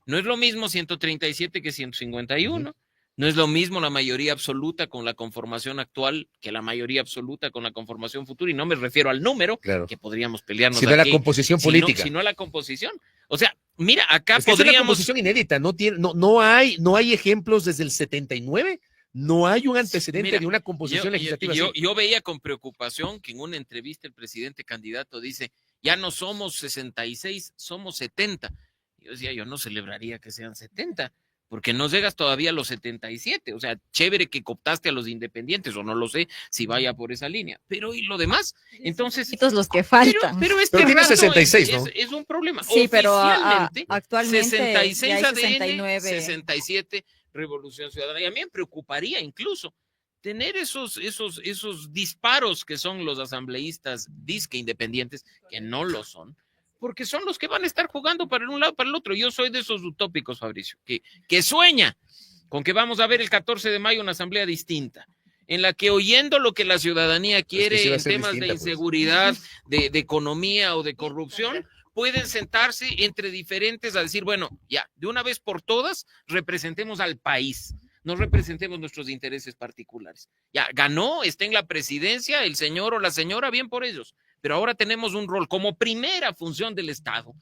no es lo mismo 137 que 151. No es lo mismo la mayoría absoluta con la conformación actual que la mayoría absoluta con la conformación futura. Y no me refiero al número, claro, que podríamos pelearnos sino a la composición política. Sino a la composición. O sea, mira, acá es que podríamos... es una composición inédita. No hay ejemplos desde el 79. No hay un antecedente de una composición legislativa así. Yo veía con preocupación que en una entrevista el presidente candidato dice, ya no somos 66, somos 70. Yo decía, yo no celebraría que sean 70, porque no llegas todavía a los 77. O sea, chévere que cooptaste a los independientes, o no lo sé si vaya por esa línea. Pero ¿y lo demás? Entonces... los que faltan. Pero tiene 66, ¿no? Es un problema. Sí, pero actualmente 66 ya hay ADN, 69. 67 Revolución Ciudadana. Y a mí me preocuparía incluso tener esos disparos que son los asambleístas disque independientes, que no lo son, porque son los que van a estar jugando para un lado para el otro. Yo soy de esos utópicos, Fabricio, que sueña con que vamos a ver el 14 de mayo una asamblea distinta, en la que oyendo lo que la ciudadanía quiere en temas de inseguridad, de economía o de corrupción, pueden sentarse entre diferentes a decir, bueno, ya, de una vez por todas, representemos al país, no representemos nuestros intereses particulares. Ya, ganó, está en la presidencia el señor o la señora, bien por ellos, pero ahora tenemos un rol como primera función del Estado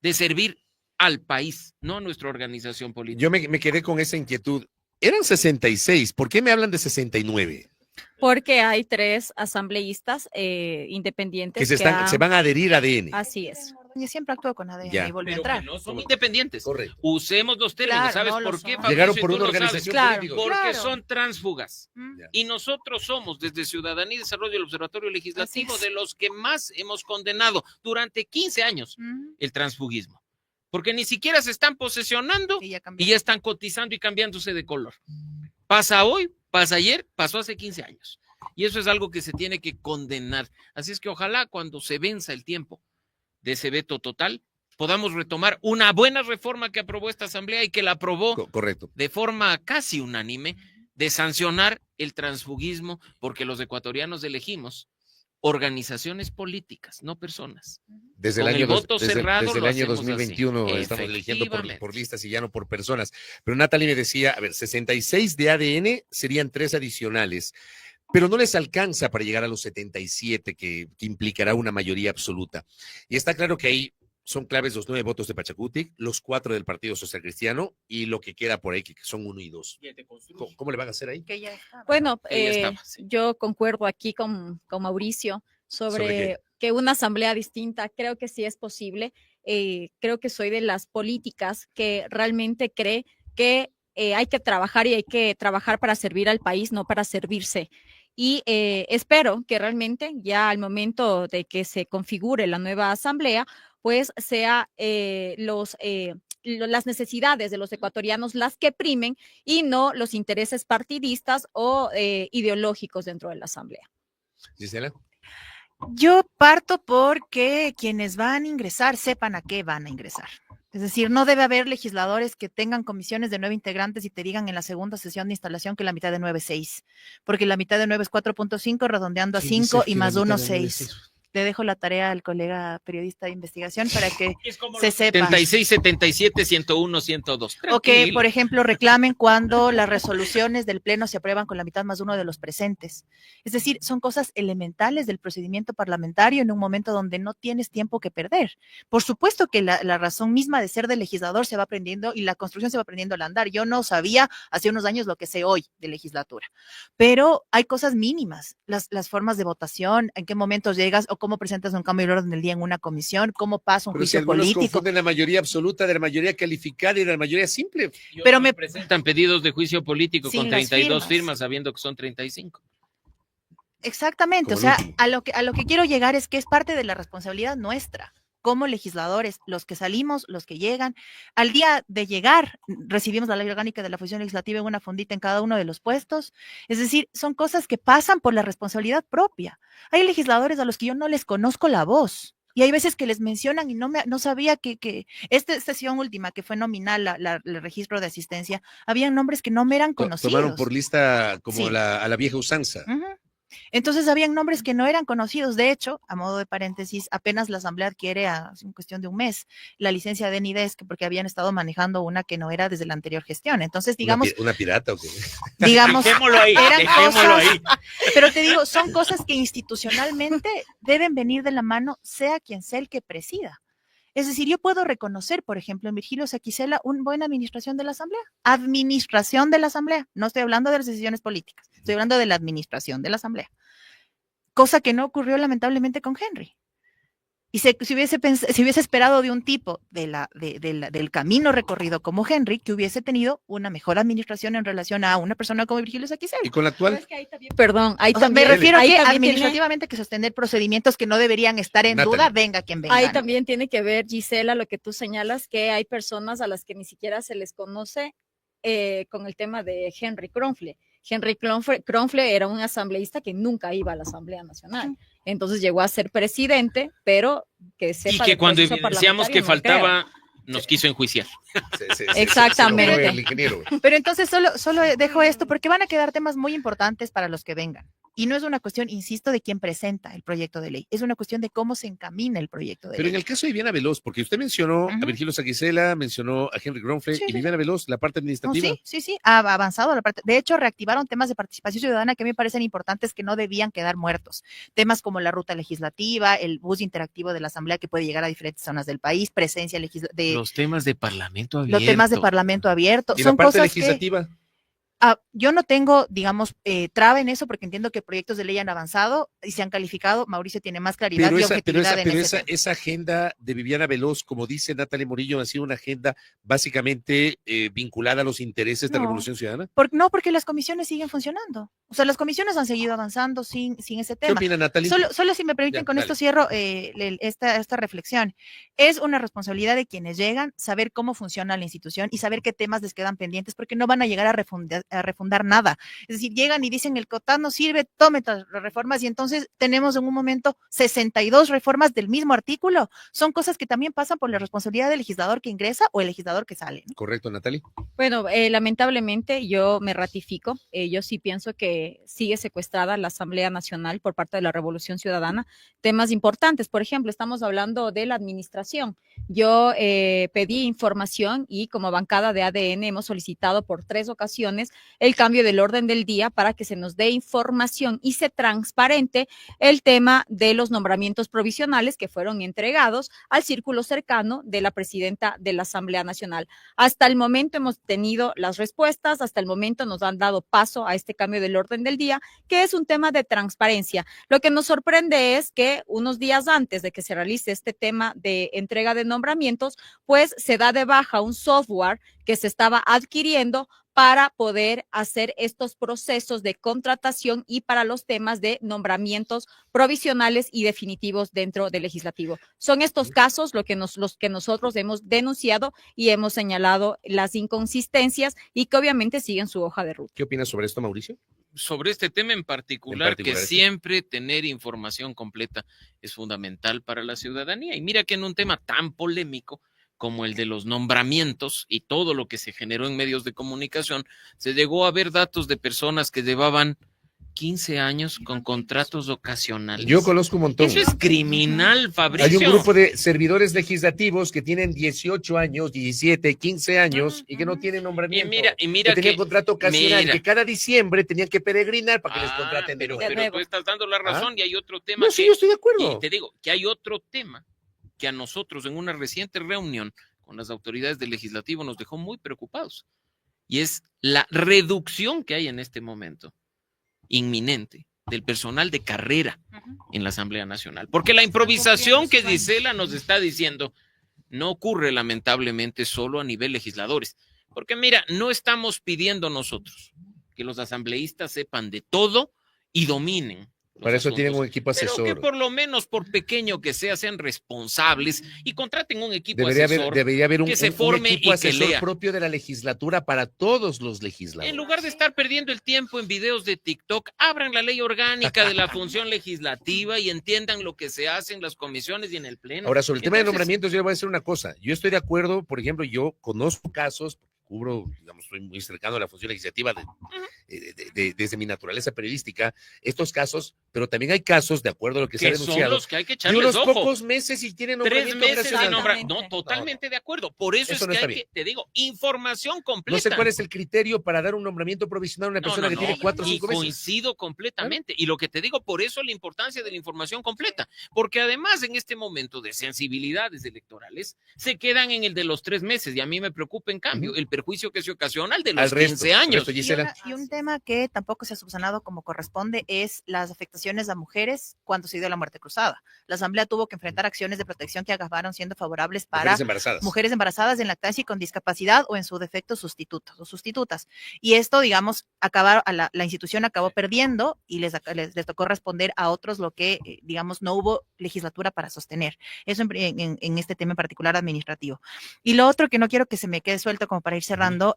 de servir al país, no a nuestra organización política. Yo me quedé con esa inquietud. Eran 66, ¿por qué me hablan de 69? Porque hay 3 asambleístas independientes que se van a adherir a ADN. Así es. Yo siempre actúo con ADN Ya. y volví a Pero entrar. que no son independientes. Correcto. Usemos los términos. Claro, ¿Sabes no lo por qué, son. Fabricio? Llegaron Y por tú una lo sabes. organización Claro. política. Porque Claro. son tránsfugas. Ya. Y nosotros somos, desde Ciudadanía y Desarrollo del Observatorio Legislativo, Así es. de los que más hemos condenado durante 15 años el transfugismo. Porque ni siquiera se están posesionando Y ya cambió. y ya están cotizando y cambiándose de color. Pasa hoy, pasa ayer, pasó hace 15 años. Y eso es algo que se tiene que condenar. Así es que ojalá cuando se venza el tiempo de ese veto total, podamos retomar una buena reforma que aprobó esta asamblea y que la aprobó Correcto. de forma casi unánime, de sancionar el transfugismo, porque los ecuatorianos elegimos organizaciones políticas, no personas. Desde el Con año, el voto cerrado desde el lo año hacemos 2021 así. estamos eligiendo Efectivamente. por listas y ya no por personas. Pero Natalie me decía, a ver, 66 de ADN serían 3 adicionales, pero no les alcanza para llegar a los 77 que implicará una mayoría absoluta. Y está claro que ahí son claves los 9 votos de Pachacutic, los 4 del Partido Social Cristiano y lo que queda por ahí, que son 1 y 2. ¿Cómo le van a hacer ahí? Que ya estaba. Bueno, Ella estaba, sí. yo concuerdo aquí con Mauricio ¿Sobre sobre que una asamblea distinta, creo que sí es posible. Creo que soy de las políticas que realmente cree que hay que trabajar y hay que trabajar para servir al país, no para servirse. Y espero que realmente ya al momento de que se configure la nueva asamblea, pues sea las necesidades de los ecuatorianos las que primen y no los intereses partidistas o ideológicos dentro de la asamblea. Gisela. Yo parto porque quienes van a ingresar sepan a qué van a ingresar. Es decir, no debe haber legisladores que tengan comisiones de 9 integrantes y te digan en la segunda sesión de instalación que la mitad de 9 es 6, porque la mitad de 9 es 4.5, redondeando a 5 y más 1, 6. Le dejo la tarea al colega periodista de investigación para que se sepa. 76, 77, 101, 102. O que, por ejemplo, reclamen cuando las resoluciones del Pleno se aprueban con la mitad más 1 de los presentes. Es decir, son cosas elementales del procedimiento parlamentario en un momento donde no tienes tiempo que perder. Por supuesto que la razón misma de ser del legislador se va aprendiendo y la construcción se va aprendiendo al andar. Yo no sabía hace unos años lo que sé hoy de legislatura, pero hay cosas mínimas, las formas de votación, en qué momentos llegas o cómo presentas un cambio de orden del día en una comisión, cómo pasa un juicio político. Confunden la mayoría absoluta de la mayoría calificada y de la mayoría simple. Pero me presentan pedidos de juicio político sin con 32 firmas, sabiendo que son 35. Exactamente, o sea, a lo que quiero llegar es que es parte de la responsabilidad nuestra como legisladores, los que salimos, los que llegan. Al día de llegar, recibimos la ley orgánica de la función legislativa en una fundita en cada uno de los puestos. Es decir, son cosas que pasan por la responsabilidad propia. Hay legisladores a los que yo no les conozco la voz. Y hay veces que les mencionan y no sabía que esta sesión última, que fue nominal, el registro de asistencia, habían nombres que no me eran conocidos. Tomaron por lista como sí, a la vieja usanza. Entonces habían nombres que no eran conocidos. De hecho, a modo de paréntesis, apenas la asamblea adquiere, en cuestión de un mes, la licencia de NIDESC porque habían estado manejando una que no era desde la anterior gestión. Entonces, digamos... ¿Una pirata o qué? Digamos, dejémoslo ahí, ahí. Pero te digo, son cosas que institucionalmente deben venir de la mano, sea quien sea el que presida. Es decir, yo puedo reconocer, por ejemplo, en Virgilio Saquicela, una buena administración de la Asamblea. Administración de la Asamblea. No estoy hablando de las decisiones políticas. Estoy hablando de la administración de la Asamblea. Cosa que no ocurrió lamentablemente con Henry. Y si hubiese esperado de un tipo del camino recorrido como Henry, que hubiese tenido una mejor administración en relación a una persona como Virgilio Saquicela. ¿Y con la actual? Es que ahí también, perdón, ahí también, me refiero a que administrativamente hay que sostener procedimientos que no deberían estar en duda, venga quien venga. Ahí también tiene que ver, Gisela, lo que tú señalas, que hay personas a las que ni siquiera se les conoce con el tema de Henry Kronfle. Henry Kronfle era un asambleísta que nunca iba a la Asamblea Nacional. Entonces llegó a ser presidente, pero que sepa. Y que cuando evidenciamos que faltaba, nos quiso enjuiciar. Exactamente. Pero entonces solo dejo esto porque van a quedar temas muy importantes para los que vengan. Y no es una cuestión, insisto, de quién presenta el proyecto de ley, es una cuestión de cómo se encamina el proyecto de ley. Pero en el caso de Viviana Veloz, porque usted mencionó a Virgilio Saquicela, mencionó a Henry Kronfle y Viviana Veloz, la parte administrativa. Sí, ha avanzado la parte. De hecho, reactivaron temas de participación ciudadana que me parecen importantes que no debían quedar muertos. Temas como la ruta legislativa, el bus interactivo de la Asamblea que puede llegar a diferentes zonas del país, presencia legislativa. Los temas de Parlamento abierto. Los temas de Parlamento abierto. ¿Y son la parte cosas legislativa? Yo no tengo, digamos, traba en eso porque entiendo que proyectos de ley han avanzado y se han calificado. Mauricio tiene más claridad y objetividad en ese tema. Esa agenda de Viviana Veloz, como dice Natalie Morillo, ha sido una agenda básicamente vinculada a los intereses de Revolución Ciudadana. No, porque las comisiones siguen funcionando. O sea, las comisiones han seguido avanzando sin ese tema. ¿Qué opina Natalie? Solo si me permiten, con esto cierro esta reflexión. Es una responsabilidad de quienes llegan saber cómo funciona la institución y saber qué temas les quedan pendientes, porque no van a llegar a refundar nada. Es decir, llegan y dicen el COTAD no sirve, tome las reformas y entonces tenemos en un momento 62 reformas del mismo artículo. Son cosas que también pasan por la responsabilidad del legislador que ingresa o el legislador que sale, ¿no? Correcto, Natalie. Bueno, lamentablemente yo me ratifico. Yo sí pienso que sigue secuestrada la Asamblea Nacional por parte de la Revolución Ciudadana. Temas importantes, por ejemplo, estamos hablando de la administración. Yo pedí información y como bancada de ADN hemos solicitado por 3 ocasiones el cambio del orden del día para que se nos dé información y se transparente el tema de los nombramientos provisionales que fueron entregados al círculo cercano de la presidenta de la Asamblea Nacional. Hasta el momento hemos tenido las respuestas, hasta el momento nos han dado paso a este cambio del orden orden del día, que es un tema de transparencia. Lo que nos sorprende es que unos días antes de que se realice este tema de entrega de nombramientos, pues se da de baja un software que se estaba adquiriendo para poder hacer estos procesos de contratación y para los temas de nombramientos provisionales y definitivos dentro del legislativo. Son estos casos los que nosotros hemos denunciado y hemos señalado las inconsistencias y que obviamente siguen su hoja de ruta. ¿Qué opinas sobre esto, Mauricio? Sobre este tema en particular, que sí. siempre tener información completa es fundamental para la ciudadanía. Y mira que en un tema tan polémico como el de los nombramientos y todo lo que se generó en medios de comunicación, se llegó a ver datos de personas que llevaban 15 años con contratos ocasionales. Yo conozco un montón. Eso es criminal, Fabricio. Hay un grupo de servidores legislativos que tienen 18 años, 17, 15 años y que no tienen nombramiento. Y mira que tenían contrato ocasional, mira, que cada diciembre tenían que peregrinar para que les contraten de pero, nuevo. pero tú estás dando la razón y hay otro tema. No, sí, yo estoy de acuerdo. Y te digo que hay otro tema que a nosotros en una reciente reunión con las autoridades del legislativo nos dejó muy preocupados, y es la reducción que hay en este momento inminente del personal de carrera en la Asamblea Nacional, porque la improvisación que Gisela nos está diciendo no ocurre lamentablemente solo a nivel legisladores, porque mira, no estamos pidiendo nosotros que los asambleístas sepan de todo y dominen. Para eso tienen un equipo asesor. Pero que por lo menos, por pequeño que sea, sean responsables y contraten un equipo asesor. Debería haber que se forme un equipo y asesor que lea. propio de la legislatura para todos los legisladores. En lugar de estar perdiendo el tiempo en videos de TikTok, abran la ley orgánica de la función legislativa y entiendan lo que se hace en las comisiones y en el pleno. Ahora, sobre el tema de nombramientos, yo le voy a decir una cosa. Yo estoy de acuerdo, por ejemplo, yo conozco casos, cubro, digamos, estoy muy cercano a la función legislativa desde mi naturaleza periodística, estos casos, pero también hay casos, de acuerdo a lo que se ha denunciado, son los que hay que de echarles unos ojo. pocos meses y tienen 3 nombramiento meses de ocasional. nombramiento. No, totalmente de acuerdo. Por eso es no que está hay bien. te digo, información completa. No sé cuál es el criterio para dar un nombramiento provisional a una persona que tiene 4 o 5 meses. Coincido completamente. Y lo que te digo, por eso la importancia de la información completa. Porque además en este momento de sensibilidades electorales, se quedan en el de los 3 meses. Y a mí me preocupa, en cambio, el perjuicio que se ocasiona al de los 15 años. Y un tema que tampoco se ha subsanado como corresponde es las afectaciones a mujeres cuando se dio la muerte cruzada. La Asamblea tuvo que enfrentar acciones de protección que acabaron siendo favorables para mujeres embarazadas en lactancia y con discapacidad o en su defecto sustitutos o sustitutas. Y esto, digamos, la institución acabó perdiendo y les tocó responder a otros lo que, digamos, no hubo legislatura para sostener. Eso en este tema en particular administrativo. Y lo otro que no quiero que se me quede suelto como para ir cerrando,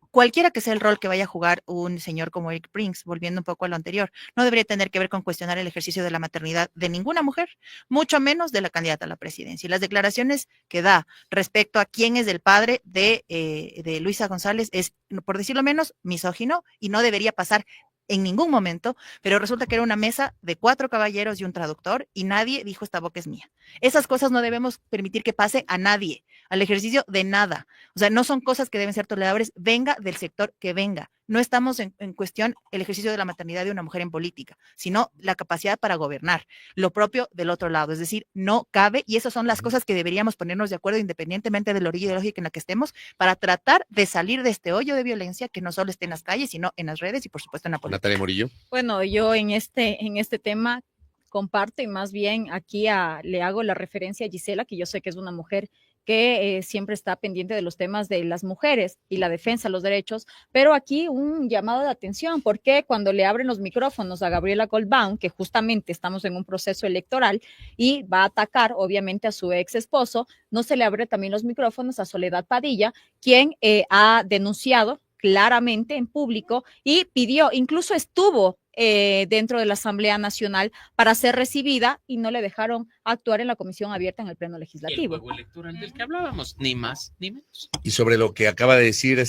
cualquiera que sea el rol que vaya a jugar un señor como Eric Prince, volviendo un poco a lo anterior, no debería tener que ver con cuestionar el ejercicio de la maternidad de ninguna mujer, mucho menos de la candidata a la presidencia. Y las declaraciones que da respecto a quién es el padre de Luisa González es, por decirlo menos, misógino y no debería pasar en ningún momento, pero resulta que era una mesa de 4 caballeros y un traductor y nadie dijo esta boca es mía. Esas cosas no debemos permitir que pase a nadie, al ejercicio de nada. O sea, no son cosas que deben ser tolerables, venga del sector que venga. No estamos en cuestión el ejercicio de la maternidad de una mujer en política, sino la capacidad para gobernar. Lo propio del otro lado, es decir, no cabe, y esas son las cosas que deberíamos ponernos de acuerdo independientemente de la orilla ideológica en la que estemos, para tratar de salir de este hoyo de violencia que no solo esté en las calles, sino en las redes y por supuesto en la política. Natalia Morillo. Bueno, yo en este tema comparto y más bien aquí le hago la referencia a Gisela, que yo sé que es una mujer que siempre está pendiente de los temas de las mujeres y la defensa de los derechos, pero aquí un llamado de atención, porque cuando le abren los micrófonos a Gabriela Goldbaum, que justamente estamos en un proceso electoral y va a atacar obviamente a su ex esposo, no se le abre también los micrófonos a Soledad Padilla, quien ha denunciado claramente en público y pidió, incluso estuvo dentro de la Asamblea Nacional para ser recibida y no le dejaron actuar en la comisión abierta en el pleno legislativo. El juego electoral del que hablábamos, ni más ni menos. Y sobre lo que acaba de decir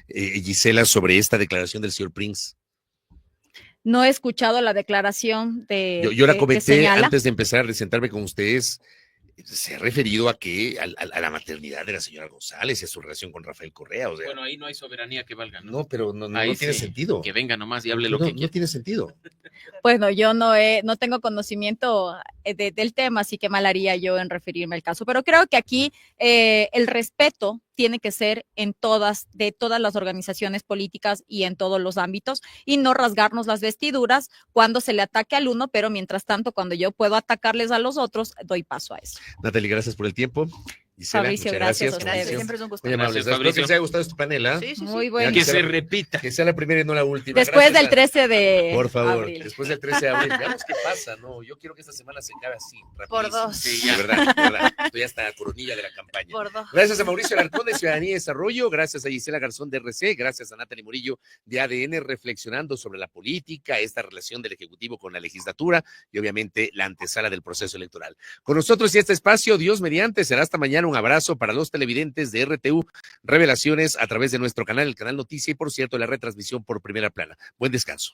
Gisela sobre esta declaración del señor Prince. No he escuchado la declaración de Yo la comenté señala. antes de empezar a sentarme con ustedes. Se ha referido a la maternidad de la señora González y a su relación con Rafael Correa. O sea, bueno, ahí no hay soberanía que valga. no, pero no ahí tiene sí, sentido. Que venga nomás y hable lo que quiera. No tiene sentido. Bueno, yo no tengo conocimiento del tema, así que mal haría yo en referirme al caso. Pero creo que aquí el respeto tiene que ser de todas las organizaciones políticas y en todos los ámbitos, y no rasgarnos las vestiduras cuando se le ataque al uno, pero mientras tanto, cuando yo puedo atacarles a los otros, doy paso a eso. Natalie, gracias por el tiempo. Gisela, Fabricio, muchas gracias a gracias. ustedes. Siempre es un gusto. Muy amables. Gracias, Espero que Fabricio. les haya gustado este panel, ¿ah? Sí, sí, sí. Muy bueno. Que se repita. Que sea la primera y no la última. Después Gracias del 13 de Por favor, abril. después del 13 de abril. Veamos qué pasa, ¿no? Yo quiero que esta semana se acabe así. Por rapidísimo. 2. Sí, De ya. verdad, de verdad. Estoy hasta la coronilla de la campaña. Por 2. Gracias a Mauricio Alarcón de Ciudadanía y Desarrollo, gracias a Gisela Garzón de RC, gracias a Natalie Murillo de ADN, reflexionando sobre la política, esta relación del Ejecutivo con la legislatura y obviamente la antesala del proceso electoral. Con nosotros y este espacio, Dios mediante, será hasta mañana. Un abrazo para los televidentes de RTU Revelaciones a través de nuestro canal, el canal Noticia, y por cierto, la retransmisión por Primera Plana. Buen descanso.